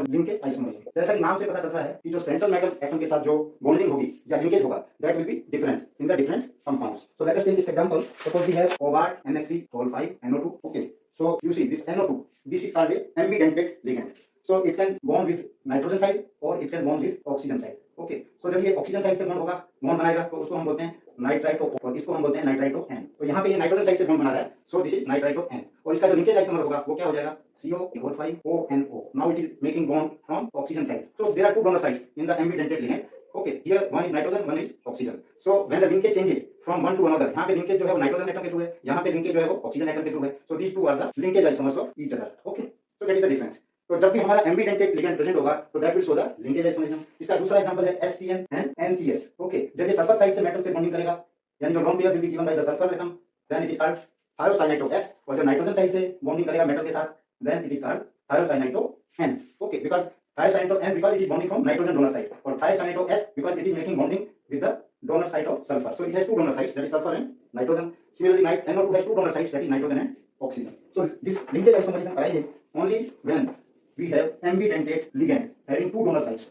Linkage isomerism. जैसा कि नाम से पता चल रहा है कि जो सेंट्रल मेटल एटम के साथ जो बॉन्डिंग होगी या लिंकेज होगा, that will be different in the different compounds. So let us take this example. Suppose we have cobalt NH3 NO2. Okay, so you see this NO2, this is called a ambidentate ligand. So it can bond with nitrogen side or it can bond with oxygen side. Okay, so जब ये oxygen side से bond होगा, bond बनाएगा, तो उसको हम बोलते हैं नाइट्राइटो, और इसको हम बोलते हैं नाइट्राइटो N। तो यहाँ पे ये नाइट्रोजन साइड से बॉन्ड बना रहा है, so this is nitrito N। और इसका जो लिंकेज आइसोमर होगा वो क्या हो जाएगा, CO5ONO। Now it is making bond from oxygen side. So there are two donor sides in the ambidentate ligand. Okay, here one is nitrogen, one is oxygen. So when the linkage changes from one to another, यहाँ पे linkage जो है वो nitrogen atom के through है, यहाँ पे linkage जो है वो ऑक्सीजन एटम के थ्रू है। So these two are the linkage isomers of each other. Okay, so that is the difference. तो जब भी हमारा ambidentate ligand प्रेजेंट होगा तो that will show the linkage isomerism। इसका दूसरा एग्जांपल है SCN and NCS। ओके, जब ये सल्फर साइड से मेटल से बॉन्डिंग करेगा, यानी जो lone pair will be given by the sulphur atom, then it is called thiocyanate S। और जब नाइट्रोजन साइड से बॉन्डिंग करेगा मेटल के साथ, then it is called thiocyanate N। Okay, because thiocyanate N because it is bonding from nitrogen donor side, or thiocyanate S because it is making bonding with the donor side of sulfur. So it has two donor sides, that is sulfur and nitrogen. Similarly, NO2 has two donor sides, that is nitrogen and oxygen. So this linkage isomerism arises only when we have ambidentate ligand having two donor sides.